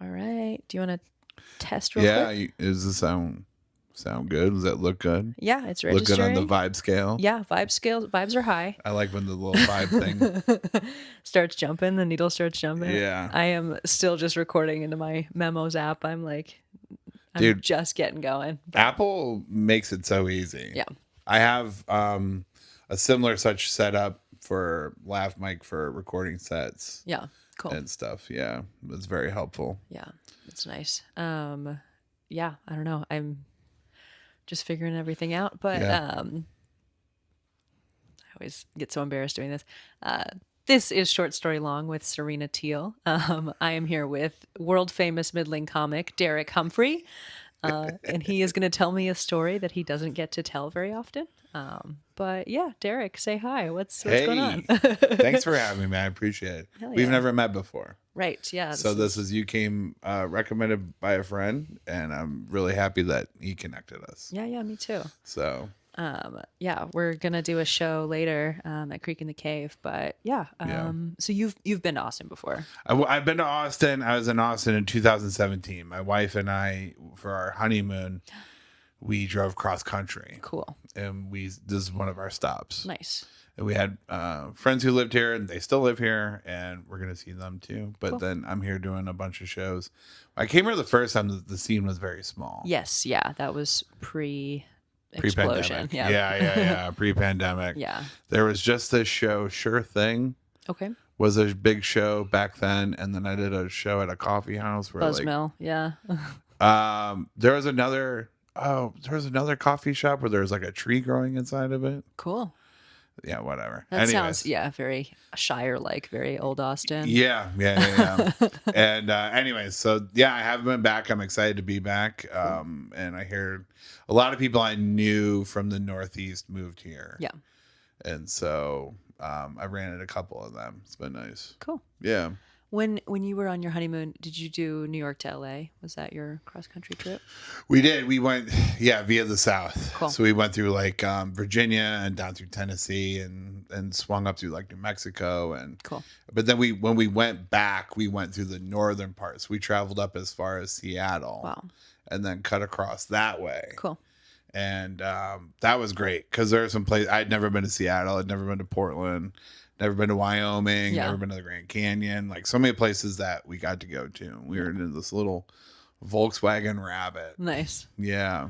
All right. Do you want to test real Yeah, quick? is the sound good? Does that look good? Yeah, it's Look good on the registering. vibe scale? Yeah, vibes are high. I like when the little vibe thing. Starts jumping, the needle starts jumping. Yeah. I am still just recording into my memos app. I'm Dude, just getting going. But Apple makes it so easy. yeah, I have a similar such setup for lav mic for recording sets yeah, cool. and stuff. Yeah, it's very helpful. Yeah, it's nice. Yeah, I don't know. I'm just figuring everything out, but Yeah. I always get so embarrassed doing this. This is Short Story Long with Serena Thiel. I am here with world famous middling comic Derek Humphrey, and he is going to tell me a story that he doesn't get to tell very often. But yeah, Derek, say hi. What's going on? Hey, thanks for having me. I appreciate it. Hell We've yeah. never met before. Right. Yeah. So this is you came recommended by a friend, and I'm really happy that he connected us. Yeah. Yeah. Me too. So Yeah, we're gonna do a show later at Creek in the Cave, but yeah. Yeah. So you've been to Austin before? I've been to Austin. I was in Austin in 2017. My wife and I, for our honeymoon, we drove cross country, Cool. and this is one of our stops. Nice. And we had friends who lived here, and they still live here, and we're gonna see them too. But Cool. then I'm here doing a bunch of shows. I came here the first time. The scene was very small. Yes. Yeah. That was explosion. Pre-pandemic. Yeah. Yeah. Pre-pandemic. Yeah. There was just this show, Sure Thing, Okay. was a big show back then, and then I did a show at a coffee house where Buzzmill. Yeah. there was another coffee shop where there was like a tree growing inside of it. Cool. Yeah, whatever. That Anyways. sounds very Shire like, very old Austin. Yeah. And anyways, so yeah, I haven't been back. I'm excited to be back. And I hear a lot of people I knew from the Northeast moved here. Yeah. And so I ran into a couple of them. It's been nice. Cool. Yeah. When you were on your honeymoon, did you do New York to LA? Was that your cross country trip? We did. We went, via the South. Cool. So we went through like Virginia and down through Tennessee and swung up through like New Mexico and Cool. But then when we went back, we went through the northern parts. We traveled up as far as Seattle. Wow. And then cut across that way. Cool. And that was great because there are some places I'd never been to Seattle. I'd never been to Portland. Never been to Wyoming, Yeah. never been to the Grand Canyon. Like so many places that we got to go to. We were in this little Volkswagen Rabbit. Nice. Yeah.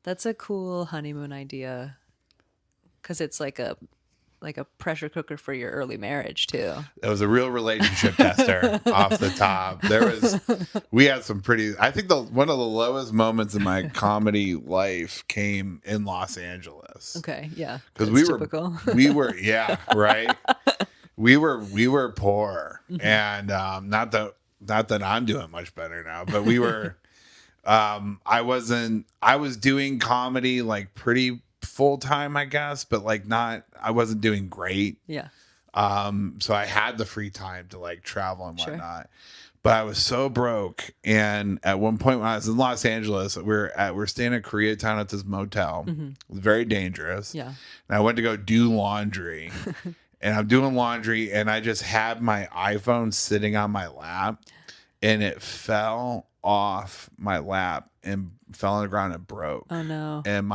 That's a cool honeymoon idea because it's like a pressure cooker for your early marriage too. It was a real relationship tester off the top. We had some pretty, I think one of the lowest moments in my comedy life came in Los Angeles. Okay, yeah. Because That's typical. yeah, right. We were poor. And not that I'm doing much better now, but we were I was doing comedy like pretty full time, I guess, but like I wasn't doing great. Yeah. So I had the free time to like travel and Sure. whatnot. But I was so broke, and at one point when I was in Los Angeles, we're staying at Koreatown at this motel. It was very dangerous. Yeah. And I went to go do laundry, and I'm doing laundry, and I just had my iPhone sitting on my lap, and it fell off my lap and fell on the ground and broke. Oh no. And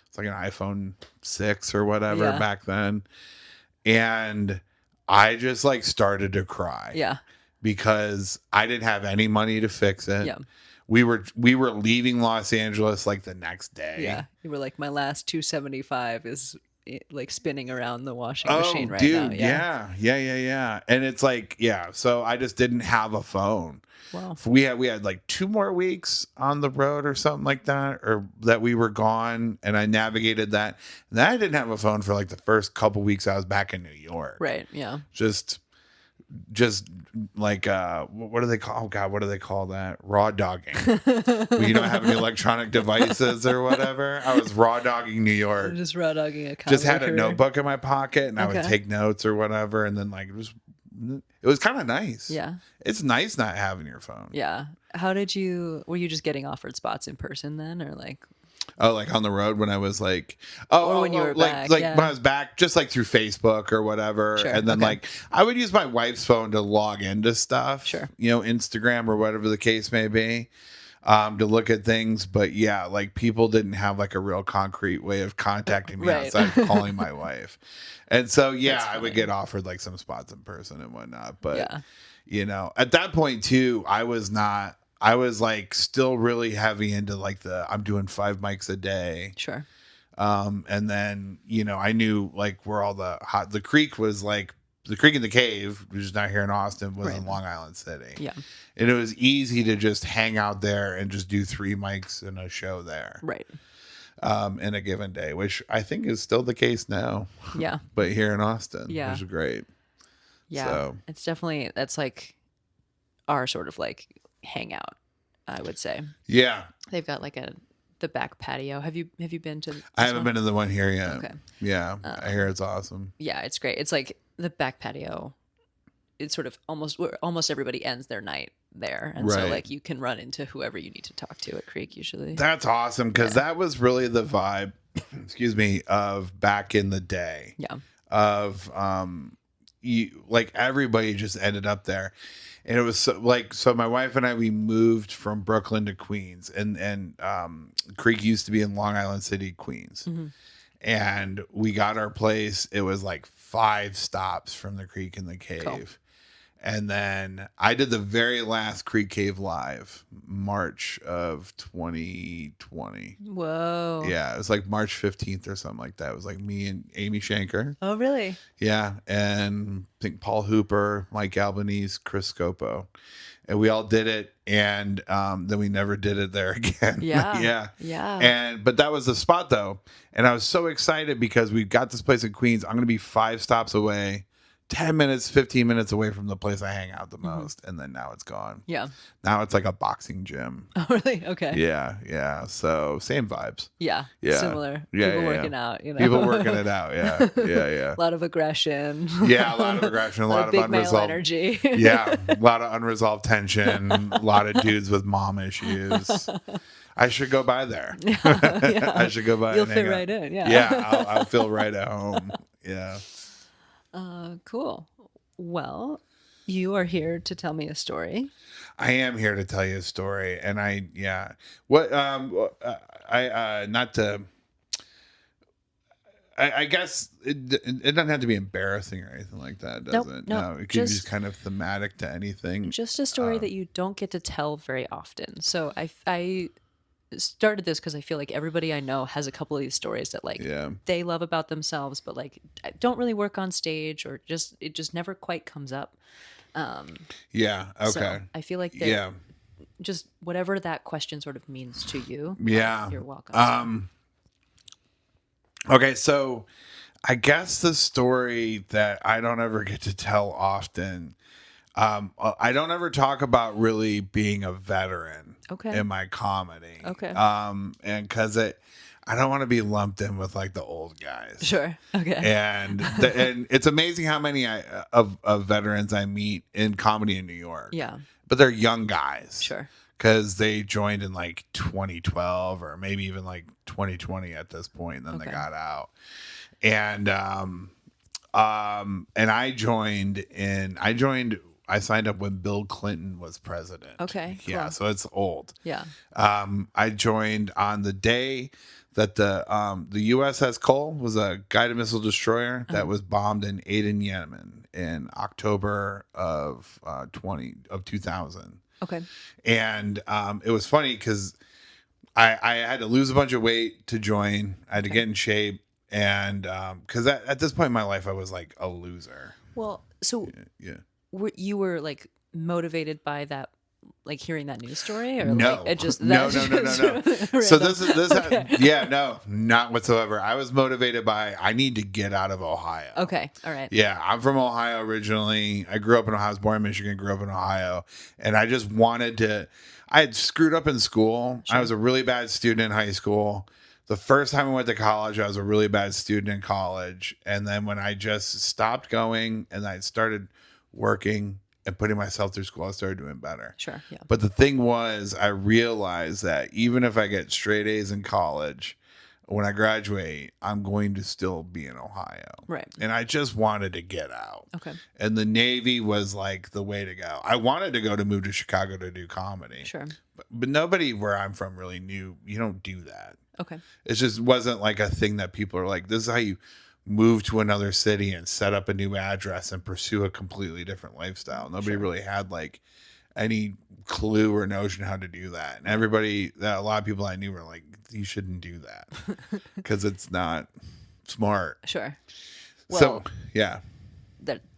it's like an iPhone 6 or whatever Yeah. back then. And I just like started to cry. Yeah. Because I didn't have any money to fix it. Yeah. We were leaving Los Angeles like the next day. Yeah. You were like, my last 275 is like spinning around the washing Oh, machine right dude, now. yeah. And it's like, so I just didn't have a phone. Wow. We had like 2 more weeks on the road or something like that, or that we were gone, and I navigated that. And then I didn't have a phone for like the first couple weeks I was back in New York. Right. Yeah. Just like what do they call? Oh God, what do they call that? Raw dogging. When you don't have any electronic devices or whatever. I was raw dogging New York. Just raw dogging a Just had a career. notebook in my pocket, and I would Okay. take notes or whatever, and then like it was kind of nice. Yeah. It's nice not having your phone. Yeah. Were you just getting offered spots in person then, or like? Oh, like on the road when I was like, Or when you were like back, when yeah. I was back, just like through Facebook or whatever, Sure, and then okay. like I would use my wife's phone to log into stuff, Sure. Instagram or whatever the case may be, to look at things. But yeah, like people didn't have like a real concrete way of contacting me Right. outside of calling my wife, and so yeah, That's I would funny. get offered like some spots in person and whatnot. But Yeah. at that point too, I was not. I was like still really heavy into like I'm doing 5 mics a day. Sure. And then, I knew like where all the creek was, like the creek in the cave, which is not here in Austin, was Right. in Long Island City. Yeah. And it was easy to just hang out there and just do 3 mics in a show there. Right. In a given day, which I think is still the case now. Yeah. But here in Austin, Yeah. which is great. Yeah. So. It's definitely, that's like our sort of like hangout, I would say. Yeah. They've got like the back patio. Have you been to this I haven't one? been to the one here yet. Okay. Yeah. I hear it's awesome. Yeah, it's great. It's like the back patio. It's sort of where almost everybody ends their night there, and so Right. like you can run into whoever you need to talk to at Creek usually. That's awesome because that was really the vibe, excuse me, of back in the day. Yeah. Of like everybody just ended up there, and it was so my wife and I, we moved from Brooklyn to Queens, and Creek used to be in Long Island City, Queens. Mm-hmm. And we got our place. It was like 5 stops from the creek in the cave. Cool. And then I did the very last Creek Cave live, March of 2020. Whoa. Yeah, it was like March 15th or something like that. It was like me and Amy Shanker. Oh, really? Yeah, and I think Paul Hooper, Mike Albanese, Chris Scopo. And we all did it, and then we never did it there again. Yeah. Yeah. But that was the spot though, and I was so excited because we got this place in Queens. I'm going to be 5 stops away, 10 minutes, 15 minutes away from the place I hang out the most, and then now it's gone. Yeah. Now it's like a boxing gym. Oh, really? Okay. Yeah. So same vibes. Yeah. Yeah. Similar. Yeah, People yeah, working yeah. out. People working it out. Yeah. A lot of aggression. Yeah, a lot of aggression, a lot of big male unresolved energy. Yeah, a lot of unresolved tension, a lot of dudes with mom issues. I should go by there. Yeah. I should go by. You'll and fit hang out. right in. Yeah. Yeah, I'll feel right at home. Yeah. Cool. Well, you are here to tell me a story. I am here to tell you a story, and what not to. I guess it doesn't have to be embarrassing or anything like that, does it? No, It could be just kind of thematic to anything. Just a story that you don't get to tell very often. So I started this because I feel like everybody I know has a couple of these stories that like they love about themselves, but like don't really work on stage, or it just never quite comes up. Yeah. Okay. So I feel like just whatever that question sort of means to you. Yeah. You're welcome. Okay, so I guess the story that I don't ever get to tell often, I don't ever talk about really being a veteran in my comedy. Okay. And because I don't want to be lumped in with like the old guys. Sure. Okay. And and it's amazing how many of veterans I meet in comedy in New York. Yeah. But they're young guys. Sure. Because they joined in like 2012 or maybe even like 2020 at this point, and then they got out. And I signed up when Bill Clinton was president. Okay. Yeah, cool. so it's old. Yeah. I joined on the day that the USS Cole was a guided missile destroyer that was bombed in Aden, Yemen in October of 2000. Okay. And it was funny because I had to lose a bunch of weight to join. I had to get in shape. And because at this point in my life, I was like a loser. Well, so you were like motivated by that, like hearing that news story, or No, like, no. So this Okay. No, not whatsoever. I was motivated by I need to get out of Ohio. Okay, all right. Yeah, I'm from Ohio originally. I grew up in Ohio. I was born in Michigan, grew up in Ohio, and I just wanted to. I had screwed up in school. Sure. I was a really bad student in high school. The first time I went to college, I was a really bad student in college, and then when I just stopped going and I started working and putting myself through school, I started doing better. Sure. Yeah. But the thing was, I realized that even if I get straight A's in college, when I graduate, I'm going to still be in Ohio. Right. And I just wanted to get out. Okay. And the Navy was like the way to go. I wanted to move to Chicago to do comedy. Sure. But nobody where I'm from really knew you don't do that. Okay. It just wasn't like a thing that people are like, this is how you move to another city and set up a new address and pursue a completely different lifestyle. Nobody really had like any clue or notion how to do that. And a lot of people I knew were like, you shouldn't do that because it's not smart. Sure. Well, so, yeah.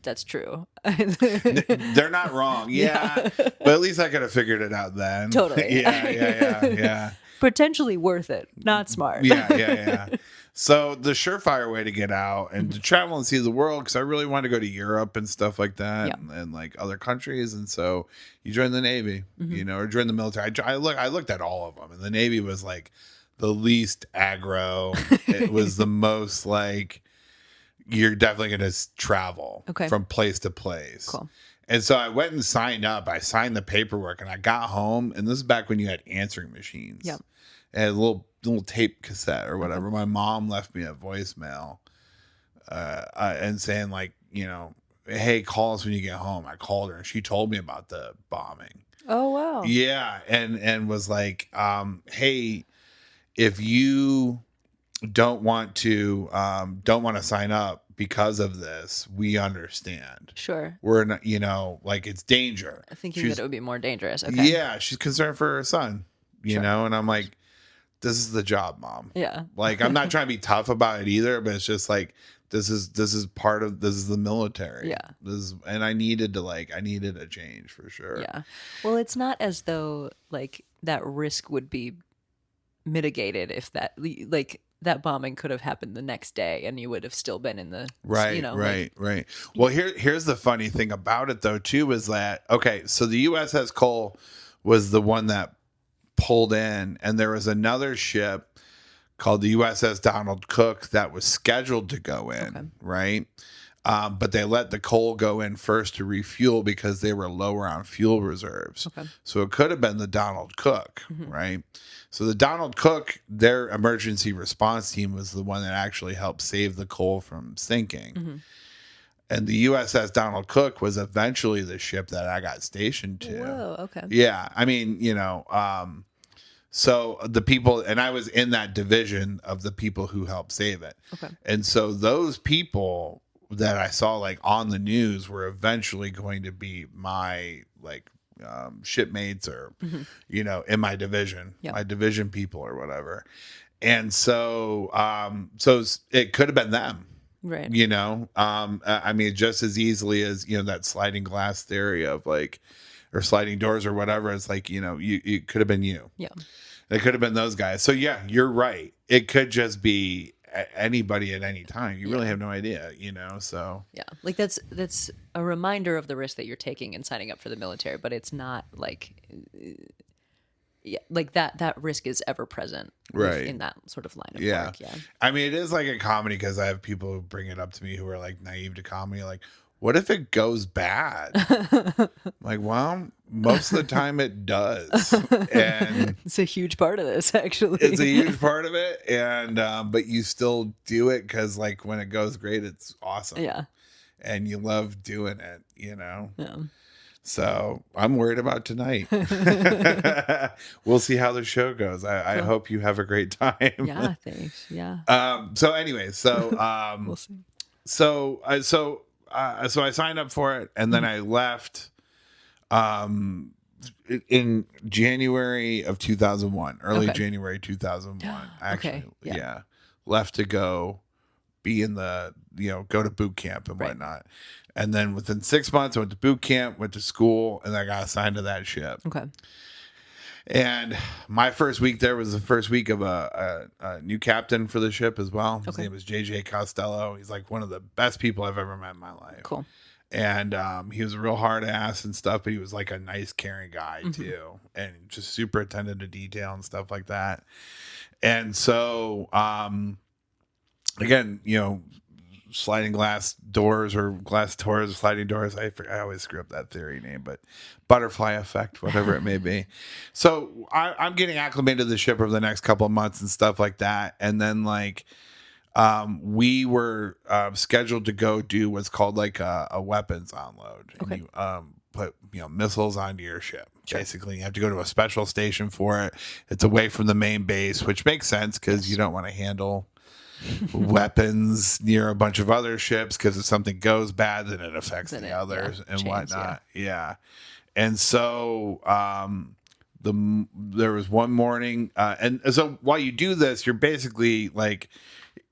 That's true. They're not wrong. Yeah. But at least I could have figured it out then. Totally. Yeah. Potentially worth it. Not smart. Yeah. So the surefire way to get out and to travel and see the world, because I really wanted to go to Europe and stuff like that, and like other countries. And so you join the Navy, or join the military. I looked at all of them, and the Navy was like the least aggro. It was the most like you're definitely going to travel from place to place. Cool. And so I went and signed up. I signed the paperwork, and I got home. And this is back when you had answering machines. Yeah. And a little tape cassette or whatever. My mom left me a voicemail and saying like, hey, call us when you get home. I called her and she told me about the bombing. Oh, wow. Yeah. And was like, hey, if you don't want to sign up because of this, we understand. Sure. We're not, like it's danger. Thinking that it would be more dangerous. Okay. Yeah. She's concerned for her son, and I'm like, this is the job, Mom. Yeah. Like, I'm not trying to be tough about it either, but it's just like, this is the military. Yeah. And I needed a change for sure. Yeah. Well, it's not as though like that risk would be mitigated if that bombing could have happened the next day and you would have still been in the right. Well, here's the funny thing about it though too is that so the USS Cole was the one that pulled in, and there was another ship called the USS Donald Cook that was scheduled to go in, right? But they let the Cole go in first to refuel because they were lower on fuel reserves. Okay. So it could have been the Donald Cook, right? So the Donald Cook, their emergency response team was the one that actually helped save the Cole from sinking. And the USS Donald Cook was eventually the ship that I got stationed to. Whoa, okay. Yeah, I mean, so the people, and I was in that division of the people who helped save it. Okay. And so those people that I saw like on the news were eventually going to be my like shipmates or, in my division, my division people or whatever. And so, so it could have been them. Right. I mean, just as easily as, that sliding glass theory of like, or sliding doors or whatever. It's like, it could have been you. Yeah. It could have been those guys. So yeah, you're right. It could just be anybody at any time. You really have no idea, so. Yeah. Like that's a reminder of the risk that you're taking in signing up for the military, but it's not like, like that risk is ever present in that sort of line of work. Yeah. I mean, it is like a comedy because I have people who bring it up to me who are like naive to comedy. Like, what if it goes bad? Like, well, most of the time it does. And it's a huge part of this, actually. It's a huge part of it. And, but you still do it because like when it goes great, it's awesome. Yeah. And you love doing it, Yeah. So I'm worried about tonight. We'll see how the show goes. I hope you have a great time. Yeah, thanks. Yeah. So anyway, we'll see. So I signed up for it, and then I left in January of 2001, early January 2001. Actually, left to go be in the go to boot camp and whatnot. And then within 6 months, I went to boot camp, went to school, and I got assigned to that ship. Okay. And my first week there was the first week of a new captain for the ship as well. His name was JJ Costello. He's like one of the best people I've ever met in my life. Cool. And he was a real hard ass and stuff, but he was like a nice, caring guy too. And just super attentive to detail and stuff like that. And so, again, sliding glass doors or glass doors or sliding doors. I always screw up that theory name, but butterfly effect, whatever it may be. So I'm getting acclimated to the ship over the next couple of months and stuff like that. And then like we were scheduled to go do what's called like a weapons unload. Okay. And you put missiles onto your ship. Sure. Basically, you have to go to a special station for it. It's away from the main base, which makes sense because you don't want to handle weapons near a bunch of other ships, because if something goes bad, then it affects the others and whatnot. Yeah. And so there was one morning, and so while you do this, you're basically like,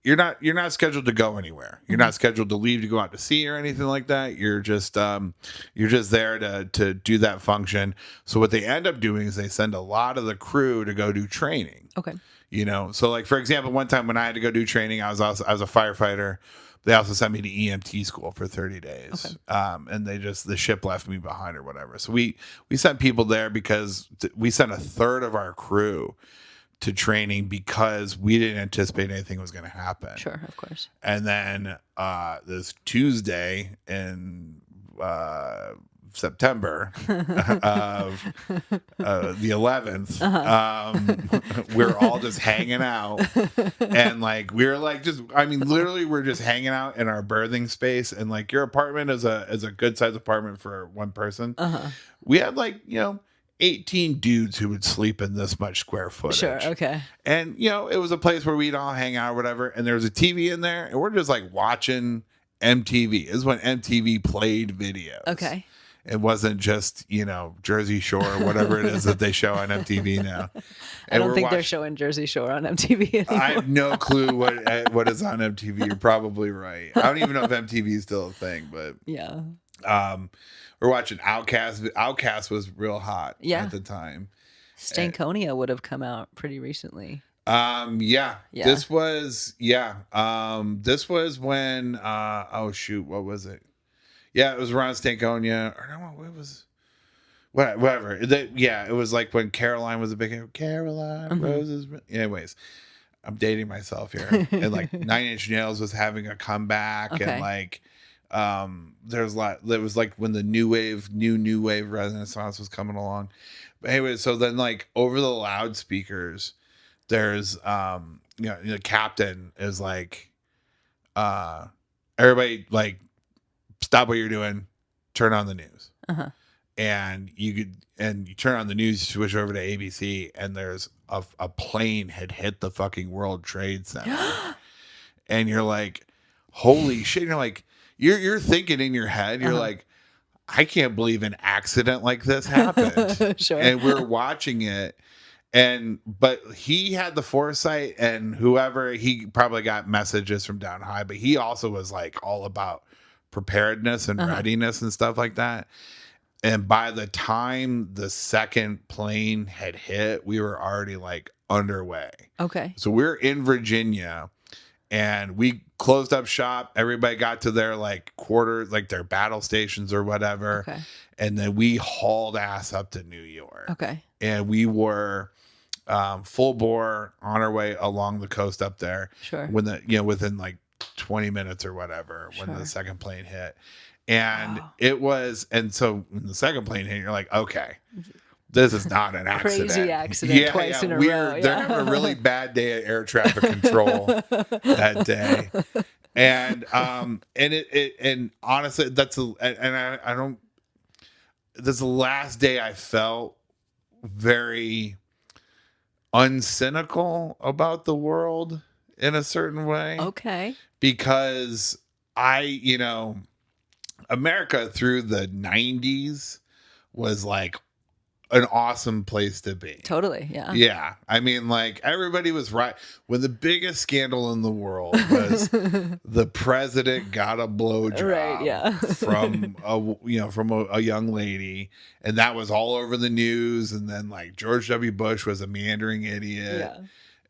you're not scheduled to go anywhere. You're not scheduled to leave to go out to sea or anything like that. You're just there to do that function. So what they end up doing is they send a lot of the crew to go do training. Okay. So like for example, one time when I had to go do training, I was a firefighter. They also sent me to EMT school for 30 days. Okay. And the ship left me behind or whatever. So we sent people there because we sent a third of our crew to training because we didn't anticipate anything was going to happen. Sure, of course. And then this Tuesday in September of the 11th, we're all just hanging out, and like we're like literally we're just hanging out in our berthing space, and like your apartment is a good sized apartment for one person. We had 18 dudes who would sleep in this much square footage. Sure, okay. And, it was a place where we'd all hang out or whatever. And there was a TV in there. And we're just like watching MTV. This is when MTV played videos. Okay. It wasn't just, Jersey Shore or whatever it is that they show on MTV now. I don't think they're showing Jersey Shore on MTV anymore. I have no clue what is on MTV. You're probably right. I don't even know if MTV is still a thing, but yeah. We're watching Outkast. Outkast was real hot at the time. Stankonia would have come out pretty recently. Yeah. This was when oh shoot, what was it? Yeah, it was around Stankonia. Or no, what was whatever. It was like when Caroline was a big Caroline Roses. Anyways, I'm dating myself here. And like 9 Inch Nails was having a comeback, and like there's a lot. It was like when the new wave renaissance was coming along. But anyway, so then like over the loudspeakers, there's the captain is like, everybody like stop what you're doing, turn on the news. And you turn on the news, you switch over to ABC, and there's a plane had hit the fucking World Trade Center. And you're like, holy shit. You're like, you're thinking in your head, you're like, I can't believe an accident like this happened. Sure. And we're watching it. But he had the foresight, and whoever, he probably got messages from down high, but he also was like all about preparedness and readiness and stuff like that. And by the time the second plane had hit, we were already like underway. Okay. So we're in Virginia, and we closed up shop. Everybody got to their like quarters, like their battle stations or whatever. Okay. And then we hauled ass up to New York. Okay. And we were full bore on our way along the coast up there. Sure. When within like 20 minutes or whatever, when the second plane hit. And it was, and so when the second plane hit, you're like, okay, this is not an accident. Crazy accident twice in a row. They're having a really bad day at air traffic control that day. And and honestly, that's the last day I felt very uncynical about the world in a certain way. Okay. Because America through the 90s was like an awesome place to be. Totally, yeah. Yeah. I mean, like, everybody was right. When the biggest scandal in the world was the president got a blowjob from a young lady, and that was all over the news. And then like George W. Bush was a meandering idiot. Yeah.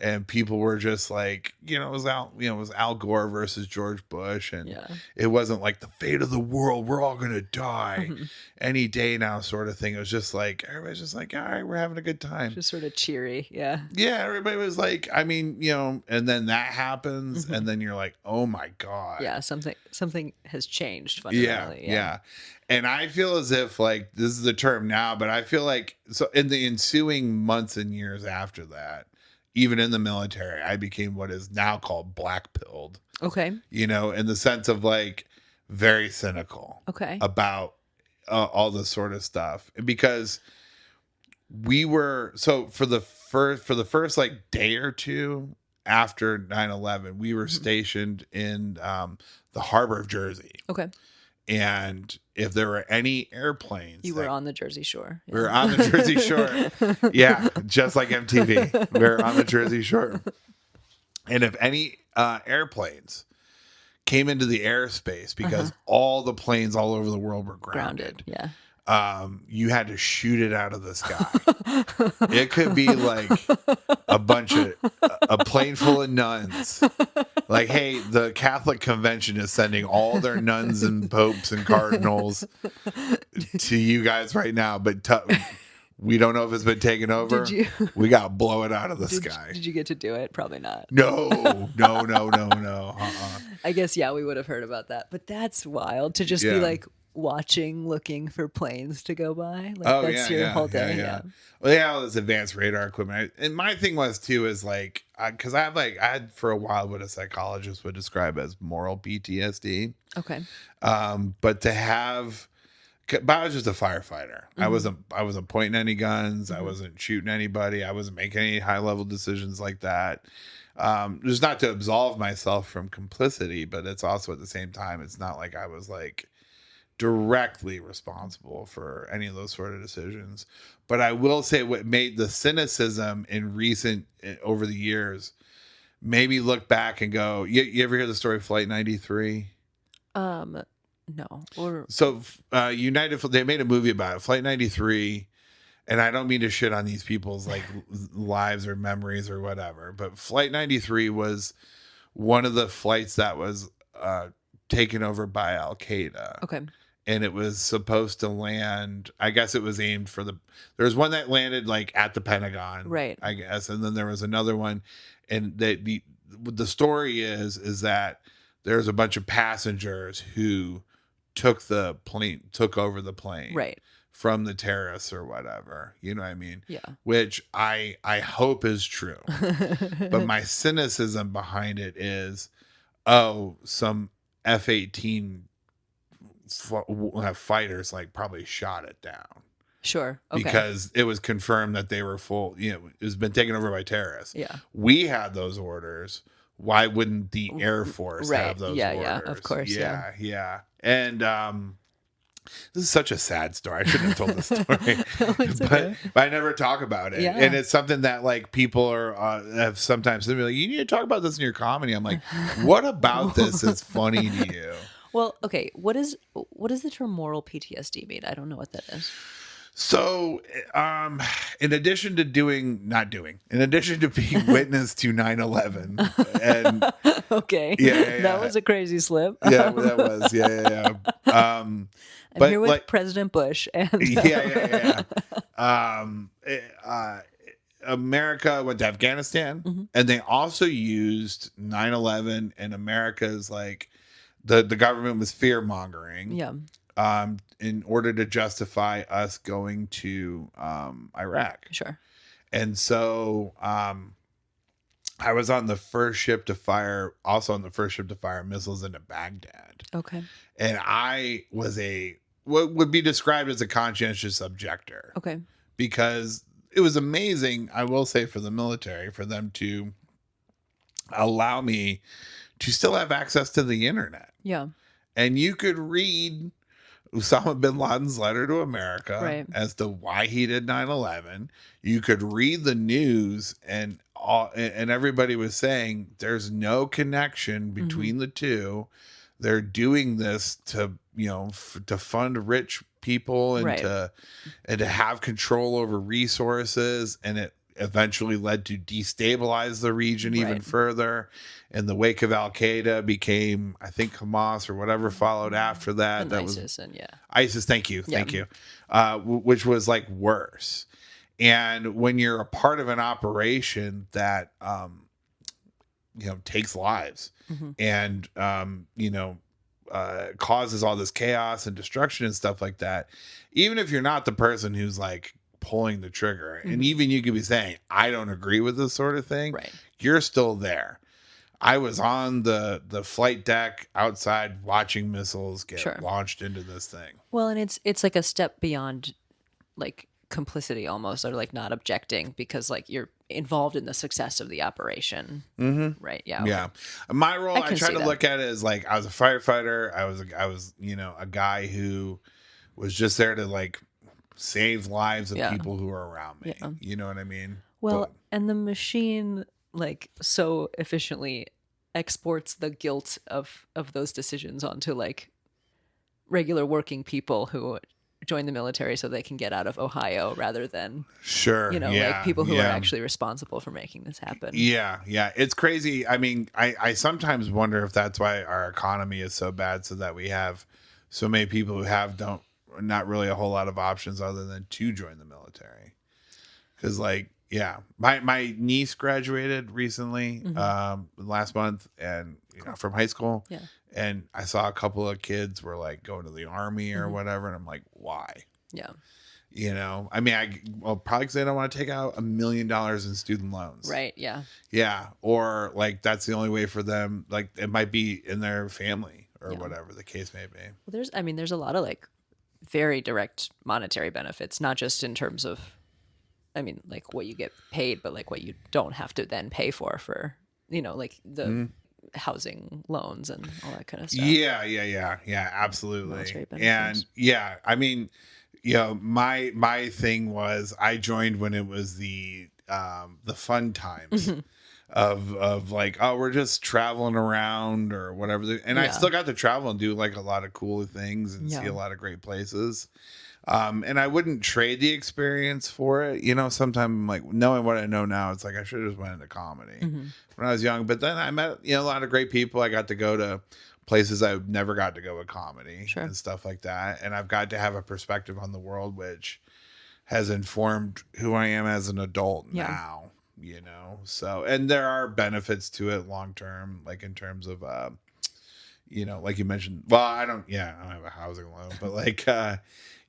and people were just like, it was Al Gore versus George Bush, and Yeah. it wasn't like the fate of the world, we're all gonna die Mhm. any day now sort of thing. It was just like everybody's just like, all right, we're having a good time. Just sort of cheery. Yeah. Yeah, everybody was like, I mean, and then that happens, Mhm. and then you're like, oh my God. Yeah. Something has changed Yeah, fundamentally. yeah. And I feel as if, like, this is the term now, but I feel like, so in the ensuing months and years after that, even in the military, I became what is now called black pilled, Okay. in the sense of like very cynical Okay. about all this sort of stuff, because we were, so for the first like day or two after 9/11, we were Mhm. stationed in the harbor of Jersey. Okay. And if there were any airplanes, You were on the Jersey Shore. we were on the Jersey Shore. Yeah, just like MTV. We were on the Jersey Shore. And if any airplanes came into the airspace, because all the planes all over the world were grounded, Yeah. you had to shoot it out of the sky. It could be like a plane full of nuns. Like, hey, the Catholic Convention is sending all their nuns and popes and cardinals to you guys right now, but we don't know if it's been taken over. We got to blow it out of the sky. Did you get to do it? Probably not. No. I guess, yeah, we would have heard about that. But that's wild to just be Yeah. like watching, looking for planes to go by. Like, that's your whole day. Yeah. Well, yeah, all this advanced radar equipment. And my thing was too, is like, because I had for a while what a psychologist would describe as moral PTSD. Okay. But to have, but I was just a firefighter. I wasn't pointing any guns. I wasn't shooting anybody. I wasn't making any high level decisions like that. Just not to absolve myself from complicity, but it's also at the same time, it's not like I was like directly responsible for any of those sort of decisions. But I will say what made the cynicism over the years made me look back and go, you ever hear the story of Flight 93? No. Or So United, they made a movie about it, Flight 93. And I don't mean to shit on these people's like lives or memories or whatever, but Flight 93 was one of the flights that was taken over by Al Qaeda. okay. And it was supposed to land, I guess it was aimed for there was one that landed like at the Pentagon, Right. I guess. And then there was another one. And the story is that there's a bunch of passengers who took over the plane. Right. From the terrorists or whatever, you know what I mean? Yeah. Which I hope is true. But my cynicism behind it is, some F-18 fighters like probably shot it down. Sure. Okay. Because it was confirmed that they were full, it was been taken over by terrorists. Yeah. We had those orders. Why wouldn't the Air Force have those orders? Yeah, of course. Yeah. And this is such a sad story. I shouldn't have told this story. Okay. But I never talk about it. Yeah. And it's something that like people are have sometimes they'll be like, you need to talk about this in your comedy. I'm like, what about this is funny to you? Well, okay. What does the term moral PTSD mean? I don't know what that is. So, in addition to being witness to 9/11, and Okay. Yeah. That was a crazy slip. yeah, that was, yeah. I'm But here with like, President Bush and yeah. America went to Afghanistan, and they also used 9/11, and America's like the government was fear mongering. Yeah. In order to justify us going to Iraq. Sure. And so I was on the first ship to fire missiles into Baghdad. Okay. And I was what would be described as a conscientious objector. Okay. Because it was amazing, I will say, for the military, for them to allow me to still have access to the internet. Yeah. And you could read Osama bin Laden's letter to America as to why he did 9/11. You could read the news, and everybody was saying there's no connection between the two. They're doing this to to fund rich people and to have control over resources, and eventually led to destabilize the region even Right. further. In the wake of Al Qaeda became, I think, Hamas or whatever followed after that. And That was ISIS, and yeah. ISIS. Thank you, Yeah. thank you. Which was like worse. And when you're a part of an operation that takes lives Mm-hmm. and causes all this chaos and destruction and stuff like that, even if you're not the person who's like pulling the trigger, and Mm-hmm. even you could be saying, I don't agree with this sort of thing, Right. you're still there. I was on the flight deck outside watching missiles get Sure. launched into this thing. Well, and it's like a step beyond like complicity almost, or like not objecting, because like you're involved in the success of the operation. Mm-hmm. Right. Yeah. Yeah. My role, I can try see to that. look at it as like I was a firefighter. I was a guy who was just there to like save lives of Yeah. people who are around me. Yeah. You know what I mean? Well, But- and the machine like so efficiently exports the guilt of those decisions onto like regular working people who join the military so they can get out of Ohio, rather than sure. like people who are yeah. actually responsible for making this happen. Yeah, it's crazy. I mean, I sometimes wonder if that's why our economy is so bad, so that we have so many people who have not really a whole lot of options other than to join the military. Because like, yeah, my niece graduated recently, last month, and from high school. Yeah. And I saw a couple of kids were like going to the army or whatever, and I'm like, why? Yeah. I mean, probably because they don't want to take out $1 million in student loans. Right. Yeah. Yeah. Or like that's the only way for them. Like it might be in their family or Yeah. whatever the case may be. Well, there's a lot of like very direct monetary benefits, not just in terms of, like what you get paid, but like what you don't have to then pay for like the housing loans and all that kind of stuff. Yeah, absolutely. Military benefits. And yeah, I mean, my thing was I joined when it was the fun times of like, oh, we're just traveling around or whatever. And I Yeah. still got to travel and do like a lot of cool things and see a lot of great places. And I wouldn't trade the experience for it. Sometimes I'm like, knowing what I know now, it's like I should have just went into comedy when I was young. But then I met, a lot of great people. I got to go to places I never got to go with comedy and stuff like that. And I've got to have a perspective on the world, which has informed who I am as an adult now, So, and there are benefits to it long term, like in terms of, like you mentioned, well, I don't have a housing loan, but like,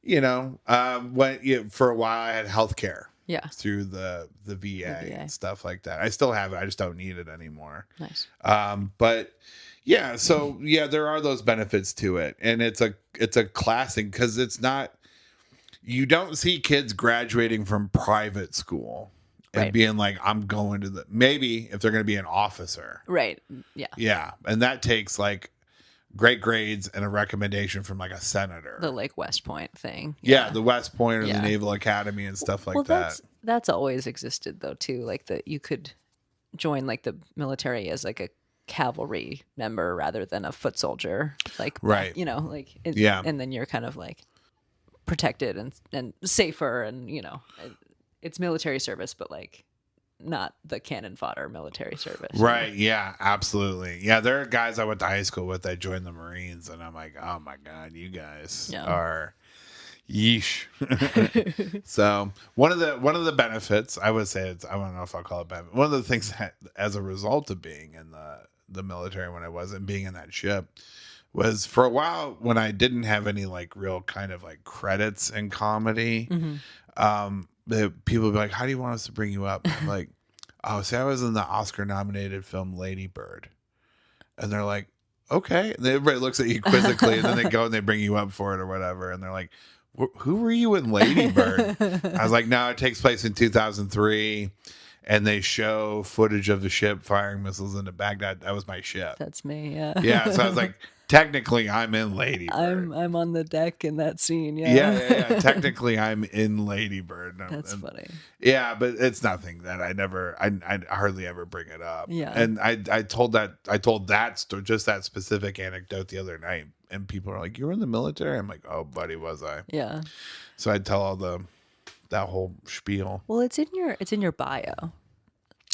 when for a while I had healthcare through the VA and stuff like that. I still have it. I just don't need it anymore. Nice. But yeah, so yeah, there are those benefits to it. And it's a classic because you don't see kids graduating from private school and being like, I'm going to maybe if they're going to be an officer. Right. Yeah. Yeah. And that takes like great grades and a recommendation from like a senator. The like West Point thing. Yeah, the West Point or the Naval Academy and stuff like that. That's always existed though too. Like that you could join like the military as like a cavalry member rather than a foot soldier. Like right. And then you're kind of like protected and safer, and it's military service, but like not the cannon fodder military service. Right. Yeah, absolutely. Yeah, there are guys I went to high school with that joined the Marines, and I'm like, oh my God, you guys are yeesh. So one of the benefits, I would say, I don't know if I'll call it benefit. One of the things that as a result of being in the military when I wasn't being in that ship was for a while when I didn't have any like real kind of like credits in comedy, the people would be like, how do you want us to bring you up? I'm like, oh, see, I was in the Oscar nominated film Lady Bird. And they're like, okay. And then everybody looks at you quizzically, and then they go and they bring you up for it or whatever. And they're like, who were you in Lady Bird? I was like, no, it takes place in 2003. And they show footage of the ship firing missiles into Baghdad. That was my ship. That's me. Yeah. Yeah. So I was like, technically, I'm in Lady Bird. I'm on the deck in that scene. Yeah. Technically, I'm in Lady Bird. That's funny. Yeah, but it's nothing that I hardly ever bring it up. Yeah. And I told that story, just that specific anecdote the other night, and people are like, "You were in the military?" I'm like, "Oh, buddy, was I?" Yeah. So I'd tell all the that whole spiel. Well, it's in your bio.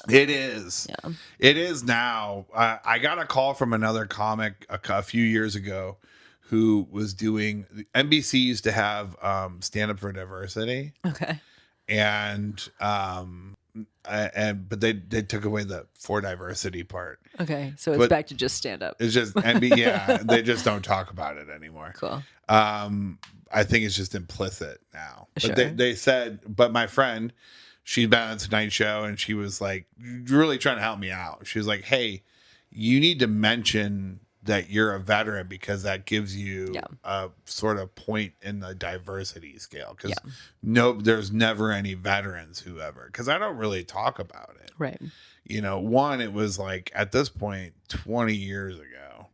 It is. Yeah. It is now. I got a call from another comic a few years ago who was doing. NBC used to have Stand Up for Diversity, Okay. and but they took away the for diversity part. Okay. So it's But back to just stand up. it's just NBC. Yeah, they just don't talk about it anymore. Cool. I think it's just implicit now. But Sure. they said, but my friend, she'd been on Tonight Show and she was like really trying to help me out. She was like, hey, you need to mention that you're a veteran because that gives you a sort of point in the diversity scale. Because there's never any veterans who ever, because I don't really talk about it. Right. You know, one, it was like at this point 20 years ago.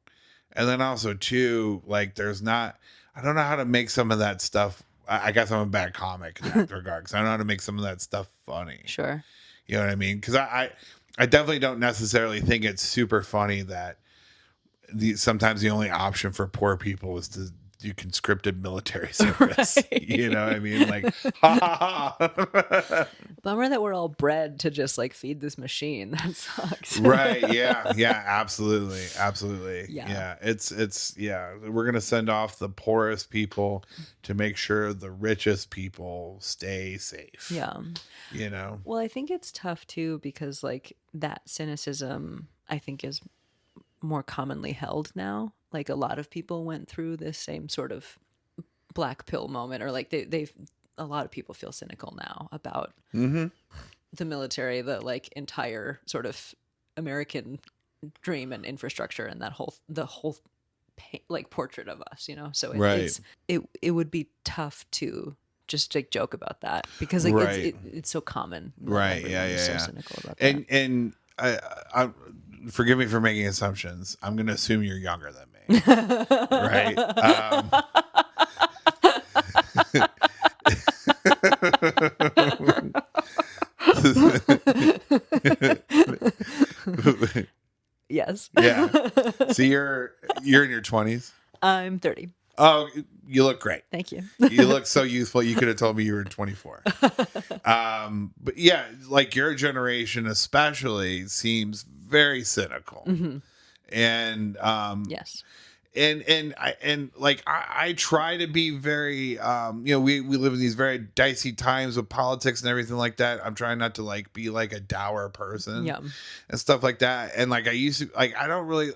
And then also two, like there's not, I don't know how to make some of that stuff. I guess I'm a bad comic in that regard because I don't know how to make some of that stuff funny. Sure. You know what I mean? Because I definitely don't necessarily think it's super funny that sometimes the only option for poor people is to do conscripted military service. Right. You know what I mean? Like, ha ha ha. Bummer that we're all bred to just like feed this machine. That sucks. Right. Yeah. Yeah. Absolutely. Absolutely. Yeah. It's we're going to send off the poorest people to make sure the richest people stay safe. Yeah. You know? Well, I think it's tough too because like that cynicism, I think, is more commonly held now. Like a lot of people went through this same sort of black pill moment, or like they've a lot of people feel cynical now about the military, the like entire sort of American dream and infrastructure, and the whole like portrait of us, you know. So it would be tough to just like joke about that because like it's so common. Right. Yeah. So cynical about that. And I forgive me for making assumptions. I'm going to assume you're younger than me. Right. Yes. Yeah. So you're in your 20s? I'm 30. Oh, you look great. Thank you. You look so youthful. You could have told me you were 24. But yeah, like your generation especially seems very cynical. And yes. And I try to be very we live in these very dicey times with politics and everything like that. I'm trying not to like be like a dour person and stuff like that. And like I used to, like I don't really,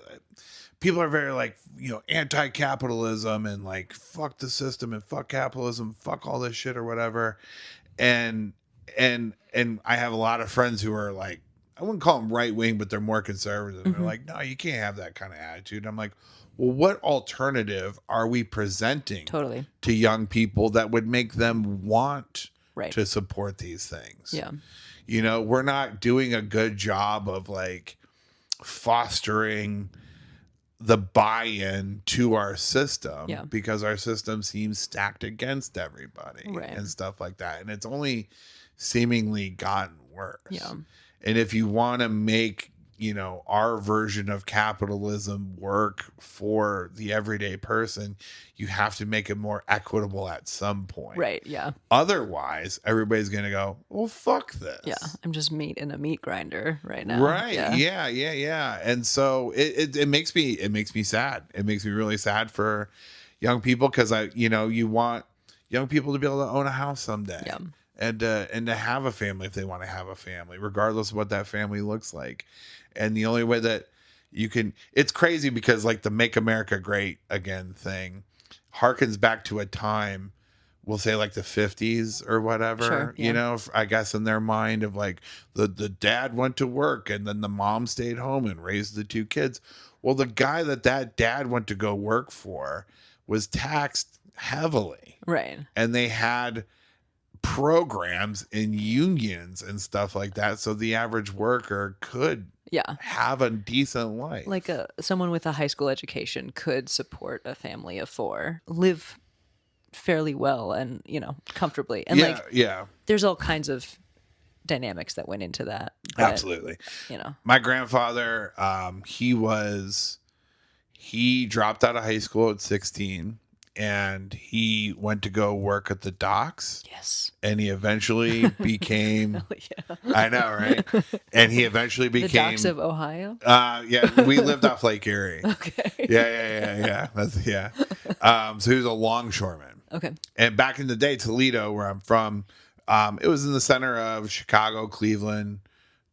people are very like, you know, anti-capitalism and like fuck the system and fuck capitalism, fuck all this shit or whatever. And I have a lot of friends who are like, I wouldn't call them right wing, but they're more conservative. They're like, no, you can't have that kind of attitude. And I'm like, well, what alternative are we presenting to young people that would make them want to support these things? Yeah. You know, we're not doing a good job of like fostering the buy-in to our system because our system seems stacked against everybody and stuff like that. And it's only seemingly gotten worse. Yeah. And if you want to make, you know, our version of capitalism work for the everyday person, you have to make it more equitable at some point. Right. Yeah. Otherwise, everybody's going to go, well, fuck this. Yeah. I'm just meat in a meat grinder right now. Right. Yeah. And so it makes me sad. It makes me really sad for young people because you want young people to be able to own a house someday. Yeah. And to have a family if they want to have a family, regardless of what that family looks like. And the only way that you can, it's crazy because like the Make America Great Again thing harkens back to a time, we'll say like the 50s or whatever, you know, I guess in their mind of like the dad went to work and then the mom stayed home and raised the two kids. Well, the guy that dad went to go work for was taxed heavily. Right. And they had programs and unions and stuff like that so the average worker could have a decent life, like someone with a high school education could support a family of 4, live fairly well and, you know, comfortably, and there's all kinds of dynamics that went into that, but, absolutely. You know, my grandfather, he dropped out of high school at 16 and he went to go work at the docks. Yes. And he eventually became. Hell yeah. I know, right? And he eventually The became. docks of Ohio. Yeah, we lived off Lake Erie. Okay. Yeah. That's yeah. So he was a longshoreman. Okay. And back in the day, Toledo, where I'm from, it was in the center of Chicago, Cleveland,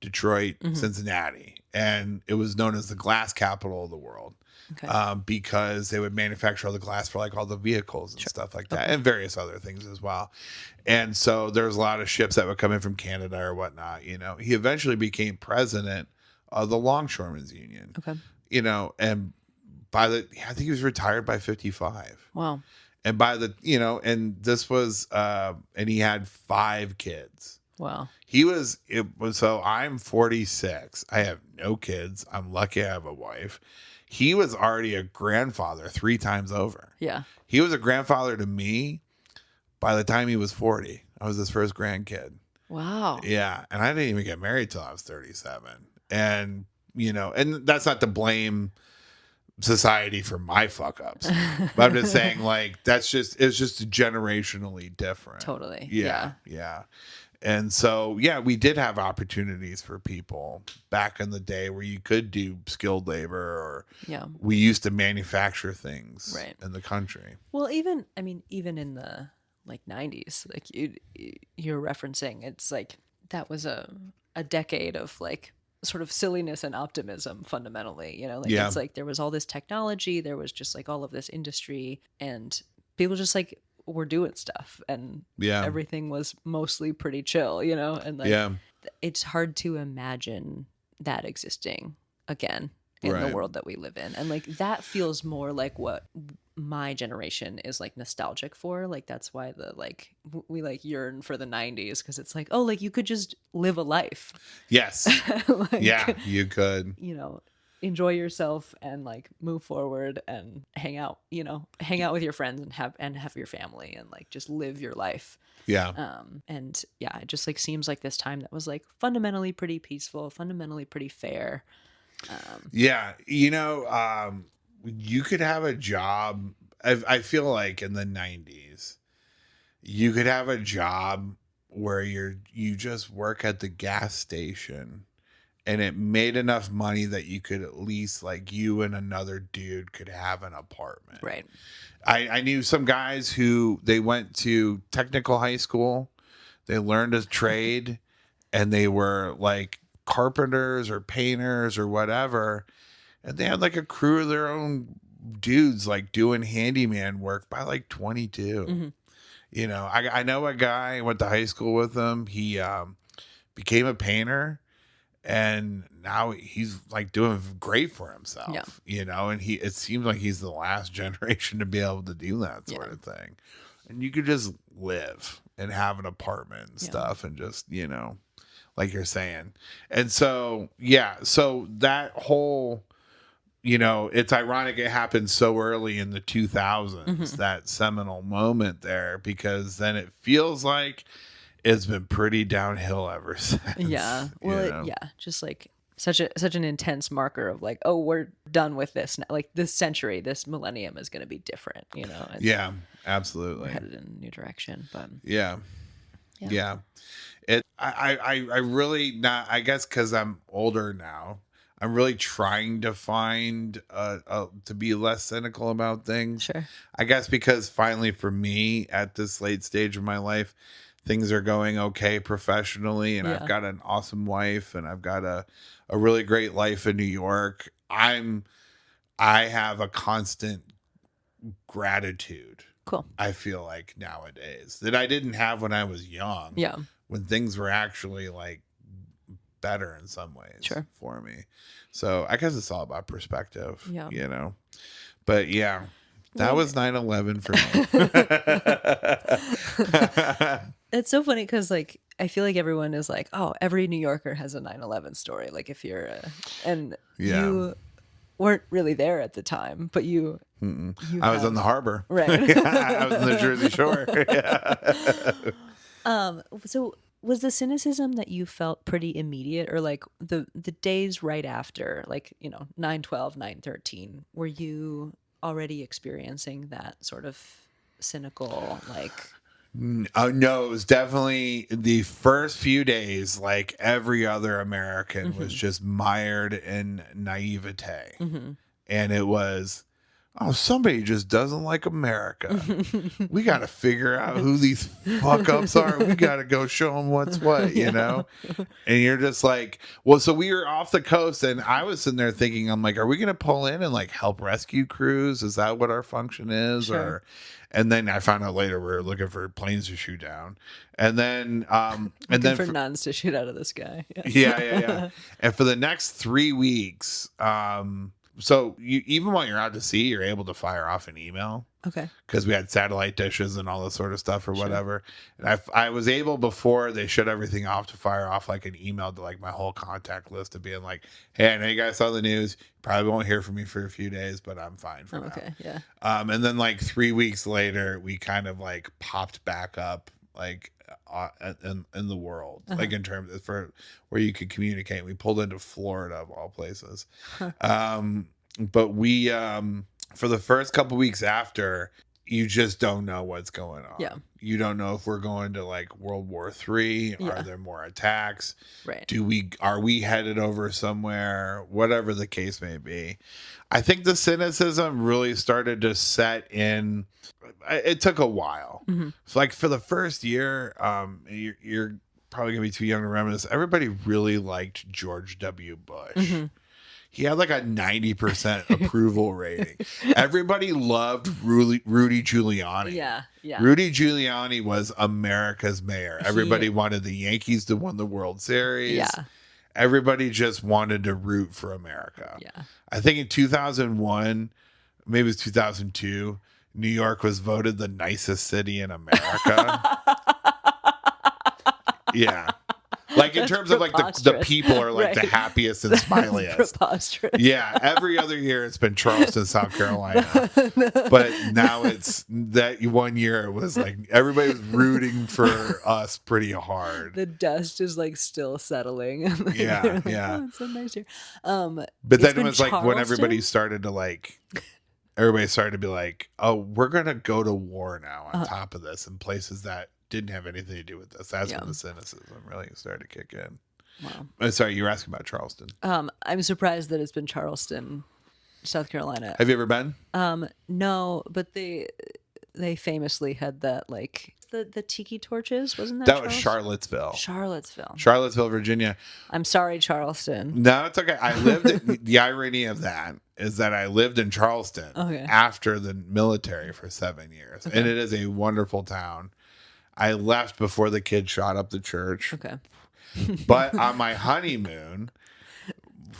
Detroit, Cincinnati, and it was known as the glass capital of the world. Okay. Because they would manufacture all the glass for like all the vehicles and stuff like that, and various other things as well. And so there's a lot of ships that would come in from Canada or whatnot. You know, he eventually became president of the Longshoremen's Union. Okay. You know, and I think he was retired by 55. Wow. And and this was, and he had 5 kids. Wow. So I'm 46. I have no kids. I'm lucky I have a wife. He was already a grandfather 3 times over. Yeah. He was a grandfather to me by the time he was 40. I was his first grandkid. Wow. Yeah. And I didn't even get married till I was 37. And, and that's not to blame society for my fuck ups. But I'm just saying, like, it's just generationally different. Totally. Yeah. And so, yeah, we did have opportunities for people back in the day where you could do skilled labor, or we used to manufacture things in the country. Well, even in the like 90s, like you're referencing, it's like that was a decade of like sort of silliness and optimism fundamentally, it's like there was all this technology, there was just like all of this industry, and people just like were doing stuff, and everything was mostly pretty chill, and like it's hard to imagine that existing again in the world that we live in. And like that feels more like what my generation is like nostalgic for. Like that's why we like yearn for the 90s, because it's like, oh, like you could just live a life. Yes. Like, yeah, you could. Enjoy yourself and like move forward and hang out with your friends and have your family and like just live your life. And it just like seems like this time that was like fundamentally pretty peaceful, fundamentally pretty fair. You could have a job. I feel like in the 90s, you could have a job where you just work at the gas station, and it made enough money that you could at least, like, you and another dude could have an apartment. Right. I knew some guys who they went to technical high school, they learned a trade, and they were like carpenters or painters or whatever, and they had like a crew of their own dudes like doing handyman work by like 22. I know a guy, I went to high school with him. He became a painter, and now he's like doing great for himself. And it seems like he's the last generation to be able to do that sort of thing. And you could just live and have an apartment and stuff, and just, like you're saying. And so, so that whole, it's ironic it happened so early in the 2000s, that seminal moment there, because then it feels like it's been pretty downhill ever since. Yeah. Well, just like such an intense marker of like, oh, we're done with this now. Like this century, this millennium is going to be different, Yeah, absolutely. We're headed in a new direction, but yeah. I really not, I guess because I'm older now, I'm really trying to find to be less cynical about things. Sure. I guess because finally for me at this late stage of my life, things are going okay professionally, and I've got an awesome wife, and I've got a really great life in New York. I have a constant gratitude. Cool. I feel like nowadays that I didn't have when I was young. Yeah. When things were actually like better in some ways for me. So I guess it's all about perspective, but that was 9/11 for me. It's so funny because like I feel like everyone is like, oh, every New Yorker has a 9/11 story. Like if you're you weren't really there at the time, but I was on the harbor, right? I was on the Jersey Shore. So was the cynicism that you felt pretty immediate, or like the days right after, like 9/12, 9/13, were you already experiencing that sort of cynical, like, No, it was definitely the first few days, like every other American, was mm-hmm, just mired in naivete. mm-hmm. And it was, oh, somebody just doesn't like America. We got to figure out who these fuck ups are. We got to go show them what's what, you Yeah. know? And you're just like, well, so we were off the coast, and I was sitting there thinking, I'm like, are we going to pull in and like help rescue crews? Is that what our function is? Sure. And then I found out later we were looking for planes to shoot down. And Looking then, for nuns to shoot out of the sky. yeah. And for the next 3 weeks, so even while you're out to sea, you're able to fire off an email Okay. because we had satellite dishes and all this sort of stuff or Sure. whatever. And I was able, before they shut everything off, to fire off like an email to like my whole contact list of being like, hey, I know you guys saw the news. You probably won't hear from me for a few days, but I'm fine for now. Okay. Yeah. And then like 3 weeks later, we kind of like popped back up like in the world, like in terms of for where you could communicate. We pulled into Florida of all places. But we for the first couple weeks after, you just don't know what's going on. Yeah. You don't know if we're going to like World War III. Yeah. Are there more attacks? Right. Are we headed over somewhere? Whatever the case may be. I think the cynicism really started to set in. It took a while. Mm-hmm. So like for the first year, you're probably gonna be too young to remember this. Everybody really liked George W. Bush. Mm-hmm. He had like a 90% approval rating. Everybody loved Rudy Giuliani. Yeah. Yeah. Rudy Giuliani was America's mayor. Everybody wanted the Yankees to win the World Series. Yeah. Everybody just wanted to root for America. Yeah. I think in 2001, maybe it was 2002, New York was voted the nicest city in America. Yeah. Like in That's terms of like the preposterous. people are like the Right. happiest and smiliest. Preposterous. Yeah, every other year it's been Charleston, South Carolina. But now it's that one year it was like everybody was rooting for us pretty hard. The dust is like still settling. Like, Yeah, they're like, yeah. Oh, it's so nice here. But It's then it been was like when Charleston? everybody started to be like, oh, we're going to go to war now on top of this in places that didn't have anything to do with this. That's when the cynicism really started to kick in. Wow. Sorry, you were asking about Charleston. I'm surprised that it's been Charleston, South Carolina. Have you ever been? No, but they famously had that, like, the tiki torches, wasn't that? That was Charlottesville. Charlottesville, Virginia. I'm sorry, Charleston. No, it's okay. The irony of that is that I lived in Charleston after the military for 7 years. And it is a wonderful town. I left before the kids shot up the church. Okay. But on my honeymoon,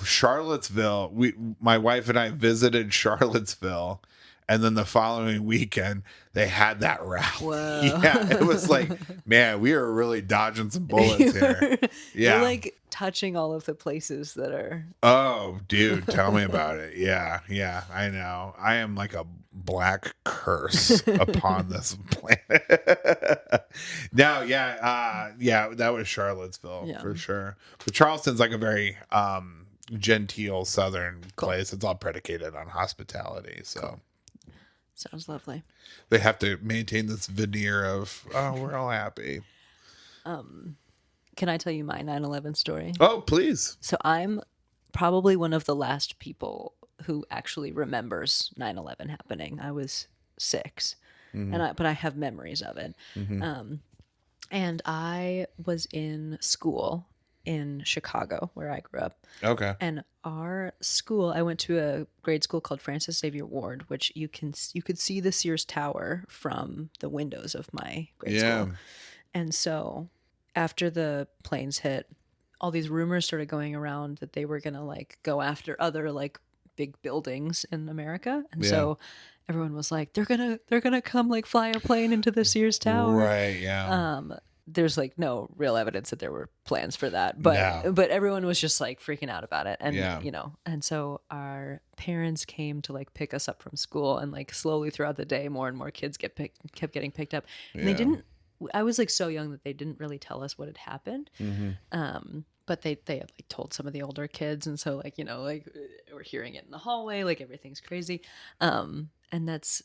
Charlottesville, my wife and I visited Charlottesville, and then the following weekend they had that rally. Whoa. Yeah, it was like, man, we were really dodging some bullets here. Yeah, You're like touching all of the places that are. Oh, dude, tell me about it. Yeah, I know. I am like a black curse upon this planet. No, that was Charlottesville for sure. But Charleston's like a very genteel southern place. It's all predicated on hospitality. So Sounds lovely. they have to maintain this veneer of, oh, we're all happy. Can I tell you my 9/11 story? Oh, please. So I'm probably one of the last people who actually remembers 9/11 happening. I was 6, but I have memories of it. And I was in school in Chicago, where I grew up. Okay. And our school, I went to a grade school called Francis Xavier Ward, which you could see the Sears Tower from the windows of my grade school. And so after the planes hit, all these rumors started going around that they were going to like go after other like big buildings in America. And so everyone was like, they're going to come like fly a plane into the Sears Tower. Right. Yeah. There's like no real evidence that there were plans for that, but everyone was just like freaking out about it. And, and so our parents came to like pick us up from school, and like slowly throughout the day, more and more kids kept getting picked up. And I was like so young that they didn't really tell us what had happened. But they had like told some of the older kids, and so like like we're hearing it in the hallway, like everything's crazy. And it's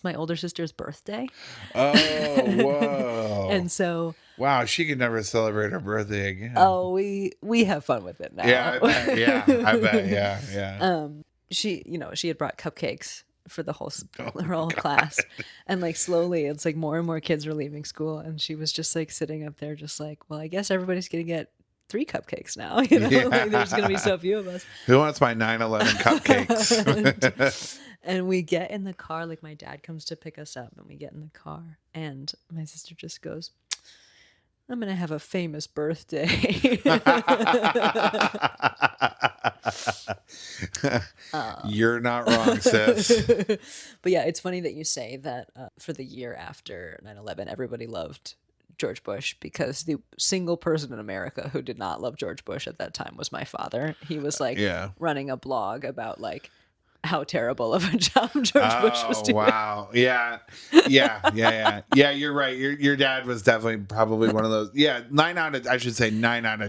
my older sister's birthday. Oh, whoa. And so Wow, she could never celebrate her birthday again. oh, we have fun with it now. Yeah, I bet. Yeah, I bet. Yeah, yeah. She, she had brought cupcakes for the whole Oh, her whole God. class, and like slowly it's like more and more kids were leaving school, and she was just like sitting up there just like, well, I guess everybody's gonna get 3 cupcakes now. Yeah. Like there's gonna be so few of us. Who wants my 9/11 cupcakes? And we get in the car, like my dad comes to pick us up, and we get in the car, and my sister just goes, I'm gonna have a famous birthday. You're not wrong, sis. But yeah, it's funny that you say that for the year after 9/11, everybody loved George Bush, because the single person in America who did not love George Bush at that time was my father. He was like Yeah. running a blog about like how terrible of a job George Bush was doing. Wow. Yeah. Yeah. You're right. Your dad was definitely probably one of those. Yeah. 9 out of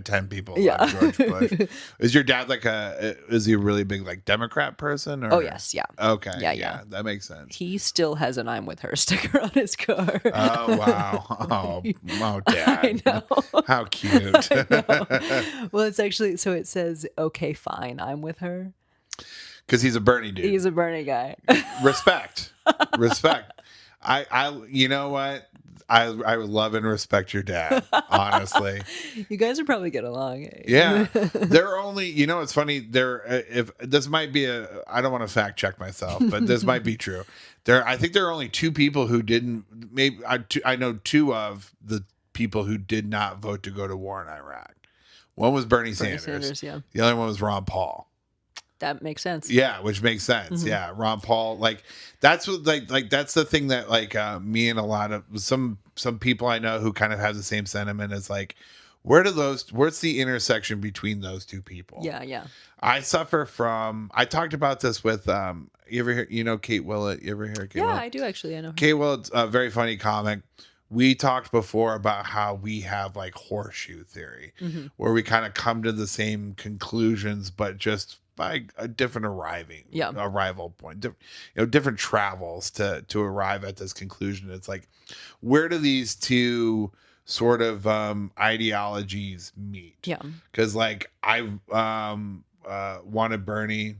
10 people Yeah. love George Bush. Is your dad is he a really big like Democrat person? Or? Oh yes, yeah. Okay. Yeah. That makes sense. He still has an "I'm with her" sticker on his car. Oh, wow. Oh, Dad. I know. How cute. Well, it's actually, so it says, okay, fine, I'm with her. Because he's a Bernie dude. He's a Bernie guy. Respect. You know what? I love and respect your dad, honestly. You guys would probably get along. Yeah. There are only, it's funny, if this might be I don't want to fact check myself, but this might be true. I think there are only 2 people who didn't, maybe I know 2 of the people who did not vote to go to war in Iraq. One was Bernie Sanders. Yeah. The other one was Ron Paul. That makes sense. Yeah, which makes sense. Mm-hmm. Yeah, Ron Paul, like that's what like that's the thing that like me and a lot of some people I know who kind of have the same sentiment is like, where's the intersection between those 2 people? Yeah. I suffer from. I talked about this with you ever hear Kate Willett? You ever hear Kate Yeah, Willett? I do actually. I know her. Kate Willett's a very funny comic. We talked before about how we have like horseshoe theory, Mm-hmm. where we kind of come to the same conclusions, but just by a different arrival point, different travels to arrive at this conclusion. It's like, where do these 2 sort of ideologies meet? Yeah. Because like I wanted Bernie.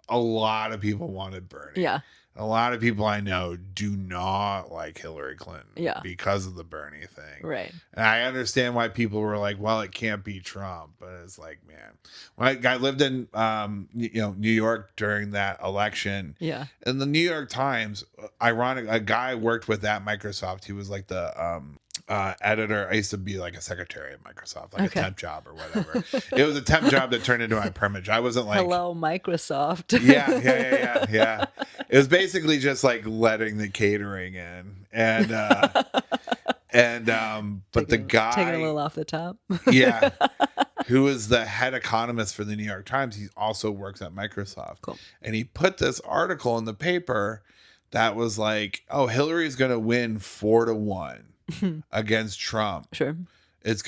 A lot of people wanted Bernie. Yeah. A lot of people I know do not like Hillary Clinton because of the Bernie thing. Right. And I understand why people were like, well, it can't be Trump. But it's like, man, when I lived in New York during that election. Yeah. And the New York Times, ironic, a guy worked with at Microsoft. He was like the editor. I used to be like a secretary at Microsoft, like a temp job or whatever. It was a temp job that turned into my permit. I wasn't like, hello, Microsoft. yeah. It was basically just like letting the catering in, and but the guy taking a little off the top. yeah, who is the head economist for the New York Times, he also works at Microsoft. Cool. And he put this article in the paper that was like, oh, Hillary's gonna win 4-1 against Trump. Sure. It's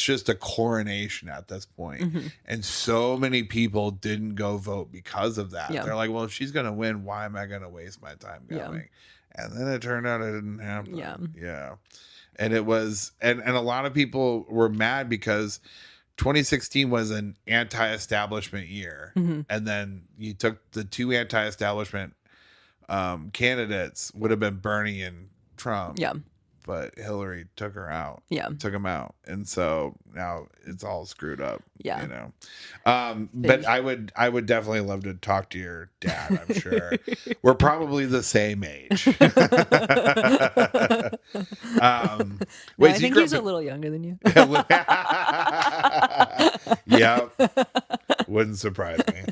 just a coronation at this point. Mm-hmm. And so many people didn't go vote because of that. Yeah. They're like, well, if she's going to win, why am I going to waste my time going? Yeah. And then it turned out it didn't happen. Yeah. Yeah. And it was, and a lot of people were mad because 2016 was an anti-establishment year. Mm-hmm. And then you took the 2 anti-establishment candidates, would have been Bernie and Trump. Yeah. But Hillary took him out. And so now it's all screwed up. Yeah. But I would definitely love to talk to your dad, I'm sure. We're probably the same age. I think he's a little younger than you. Yep. Wouldn't surprise me.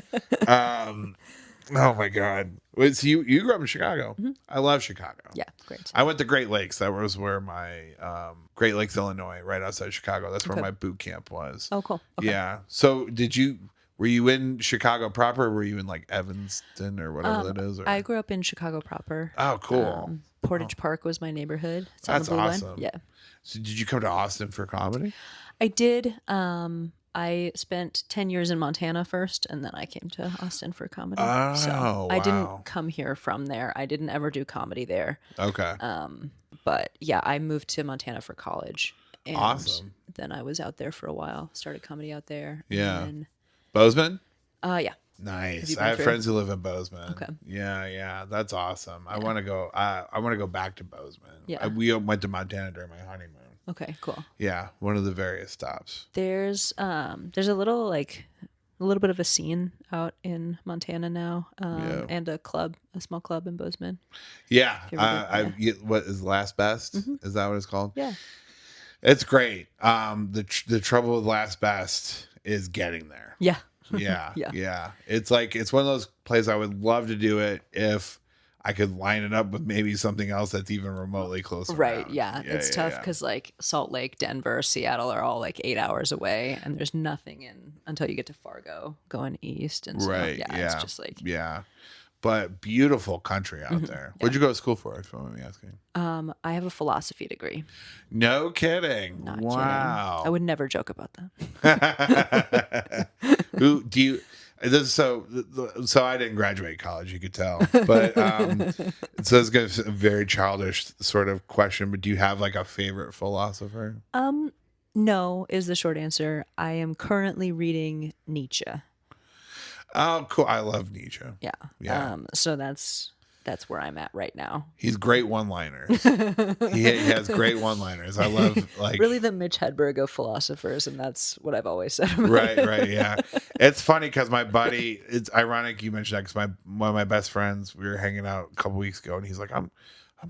Oh my God. Wait, so you grew up in Chicago. Mm-hmm. I love Chicago. Yeah, great. I went to Great Lakes. That was where my Great Lakes, Illinois, right outside Chicago. That's where my boot camp was. Oh, cool. Okay. Yeah. So were you in Chicago proper, or were you in like Evanston or whatever that is? Or? I grew up in Chicago proper. Oh, cool. Portage Park was my neighborhood. It's on That's the Blue awesome. Line. Yeah. So did you come to Austin for comedy? I did. I spent 10 years in Montana first, and then I came to Austin for comedy. So Oh, I didn't wow. come here from there. I didn't ever do comedy there. Okay. But yeah, I moved to Montana for college, and Awesome. then I was out there for a while. Started comedy out there, and Yeah. then Bozeman? yeah. Have Nice. you I been have through? friends who live in Bozeman. Okay. Yeah. That's awesome. I Yeah. want to go. I want to go back to Bozeman. Yeah. We went to Montana during my honeymoon. Okay, cool. Yeah, one of the various stops. There's a little bit of a scene out in Montana now, Yeah. and a small club in Bozeman. Yeah. You ever What is Last Best? Mhm. Is that what it's called? Yeah. It's great. The trouble with Last Best is getting there. Yeah. Yeah. Yeah. Yeah. It's one of those places I would love to do it if I could line it up with maybe something else that's even remotely close. Right. around. Yeah. It's tough because like Salt Lake, Denver, Seattle are all like 8 hours away, and there's nothing until you get to Fargo going east. And so, Right. yeah, Yeah. it's just like, Yeah. But beautiful country out there. What'd you go to school for, if you want me asking? I have a philosophy degree. No kidding. Not Wow. kidding. I would never joke about that. Who do you? So I didn't graduate college, you could tell. But so it's a very childish sort of question. But do you have like a favorite philosopher? No is the short answer. I am currently reading Nietzsche. Oh, cool! I love Nietzsche. Yeah. Yeah. So that's where I'm at right now. He's great one-liners. he has great one-liners. I love like Really the Mitch Hedberg of philosophers, and that's what I've always said about right, yeah. It's funny because my buddy. It's ironic you mentioned that because one of my best friends, we were hanging out a couple weeks ago, and he's like, I'm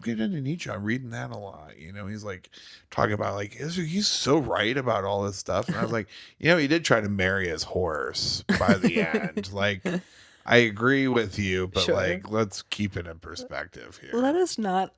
getting into Nietzsche. I'm reading that a lot. He's like talking about like he's so right about all this stuff, and I was like, he did try to marry his horse by the end. Like, I agree with you, but Sure. like, let's keep it in perspective here. Let us not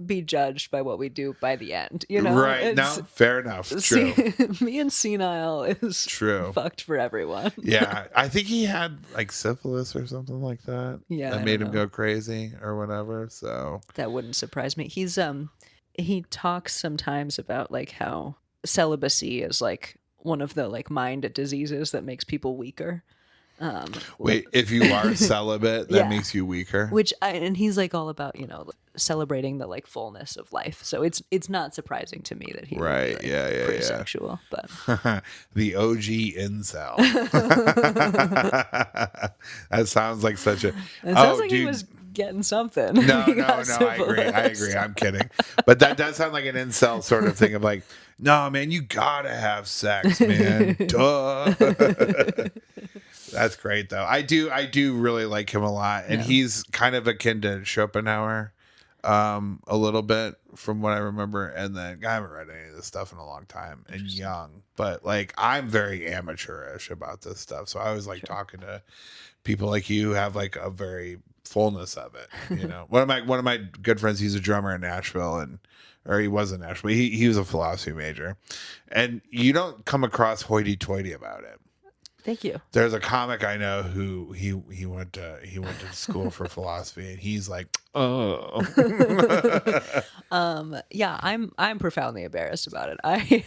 be judged by what we do by the end. Right? No, fair enough. True. Me and senile is True. fucked for everyone. Yeah, I think he had like syphilis or something like that. Yeah, that I made don't him know. go crazy or whatever. So That wouldn't surprise me. He talks sometimes about like how celibacy is like one of the like mind diseases that makes people weaker. wait, if you are celibate, that Yeah. makes you weaker. And he's like all about celebrating the like fullness of life. So it's not surprising to me that he would be, Right, like, yeah. pretty sexual. But The OG incel. That sounds like such a. it sounds like dude. he was getting something. No, He no, got no. I agree. syphilis. I'm kidding. But that does sound like an incel sort of thing of like, no, man, you gotta have sex, man. Duh. That's great though. I do really like him a lot. And Yeah. he's kind of akin to Schopenhauer, a little bit from what I remember. And then I haven't read any of this stuff in a long time and young. But like I'm very amateurish about this stuff. So I was like talking to people like you who have like a very fullness of it. One of my good friends, he's a drummer in Nashville or he was in Nashville. He was a philosophy major. And you don't come across hoity toity about it. Thank you. There's a comic I know who he went to school for philosophy, and he's like, oh, Yeah, I'm profoundly embarrassed about it. I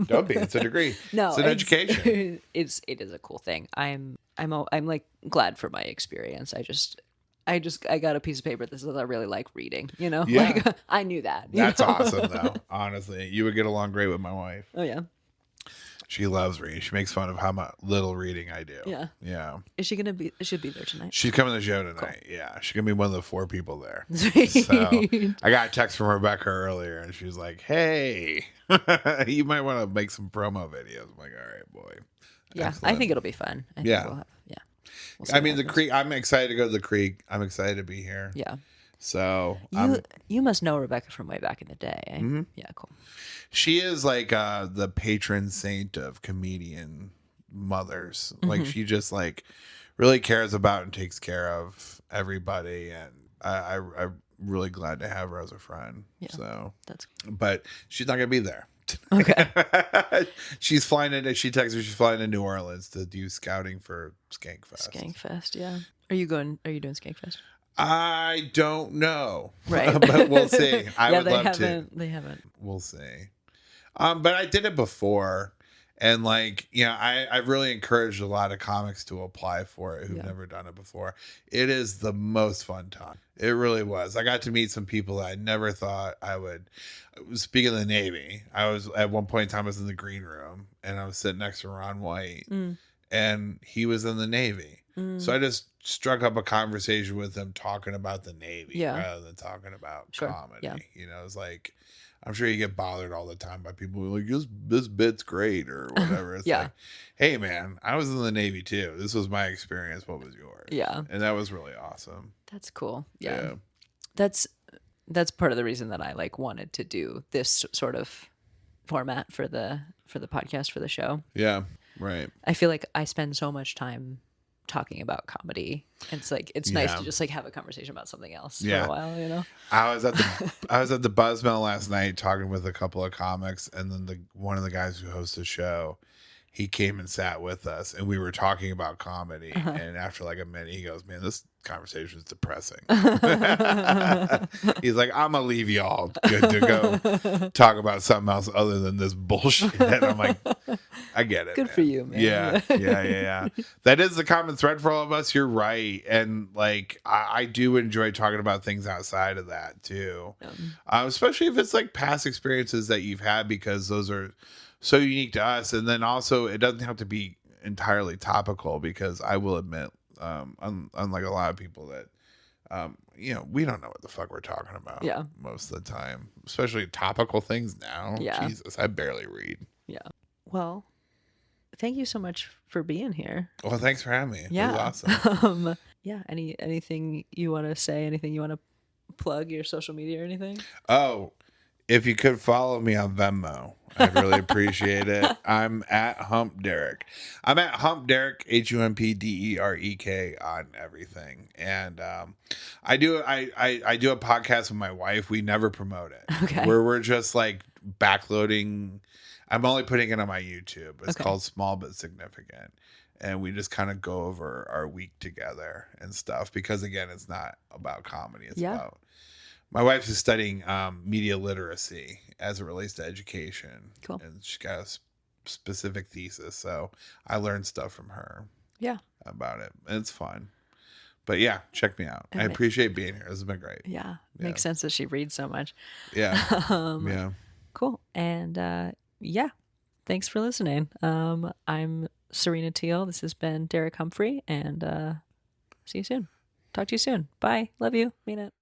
don't be. It's a degree. No, it's an education. It is a cool thing. I'm like glad for my experience. I got a piece of paper that says I really like reading. Yeah. Like I knew that. That's awesome, though. Honestly, you would get along great with my wife. Oh yeah. She loves reading. She makes fun of how much little reading I do. Yeah. Yeah. Is she gonna be? She'll be there tonight. She's coming to the show tonight. Cool. Yeah. She's gonna be one of the 4 people there. Sweet. So I got a text from Rebecca earlier, and she was like, "Hey, you might want to make some promo videos." I'm like, "All right, boy." Yeah, Excellent. I think it'll be fun. I think Yeah. we'll see I what mean, the happens. creek. I'm excited to go to the creek. I'm excited to be here. Yeah. So You must know Rebecca from way back in the day. Eh? Mhm. Yeah, cool. she is like the patron saint of comedian mothers. Like she just like really cares about and takes care of everybody, and I'm really glad to have her as a friend. Yeah. So, That's but she's not gonna be there. okay. She's flying into. She texted me she's flying to New Orleans to do scouting for Skankfest. Skankfest, yeah. Are you doing Skankfest? I don't know, Right. but we'll see. I would love to. They haven't. We'll see. But I did it before, And like, you know, I've really encouraged a lot of comics to apply for it who've Yeah. never done it before. It is the most fun time. It really was. I got to meet some people that I never thought I would. Speaking of the Navy, I was at one point in time I was in the green room and I was sitting next to Ron White and he was in the Navy. So I just struck up a conversation with him talking about the Navy rather than talking about comedy. Yeah. You know, it's like, I'm sure you get bothered all the time by people who are like, this bit's great or whatever. It's like, hey, man, I was in the Navy too. This was my experience. What was yours? Yeah. And that was really awesome. That's cool. Yeah. That's part of the reason that I like wanted to do this sort of format for the podcast, for the show. Yeah. Right. I feel like I spend so much time talking about comedy. It's like it's nice to just like have a conversation about something else for a while, you know. I was at the Buzzmill last night talking with a couple of comics, and then one of the guys who hosts the show, he came and sat with us, and we were talking about comedy. And after like a minute, he goes, "Man, this conversation is depressing." He's like, "I'm gonna leave y'all good to go talk about something else other than this bullshit." And I'm like, I get it. Good for you, man. Yeah. That is the common thread for all of us. You're right. And like, I do enjoy talking about things outside of that too. Especially if it's like past experiences that you've had, because those are so unique to us. And then also it doesn't have to be entirely topical, because I will admit, unlike a lot of people that, you know, we don't know what the fuck we're talking about most of the time, especially topical things now. Jesus, I barely read. Yeah. Well, thank you so much for being here. Well, thanks for having me. Yeah. It was awesome. Anything you want to say? Anything you want to plug, your social media or anything? Oh, if you could follow me on Venmo, I'd really appreciate it. I'm at Hump Derek. I'm at Hump Derek, HUMPDEREK on everything. And I do a podcast with my wife. We never promote it. Okay. We're just like backloading. I'm only putting it on my YouTube. It's called Small But Significant. And we just kind of go over our week together and stuff, because again, it's not about comedy. It's about, my wife is studying media literacy as it relates to education. Cool. And she's got a specific thesis. So I learned stuff from her about it. And it's fun. But yeah, check me out. I appreciate being here. This has been great. Yeah. Makes sense that she reads so much. Yeah. Cool. And thanks for listening. I'm Serena Thiel. This has been Derek Humphrey, and see you soon. Talk to you soon. Bye. Love you. Mean it.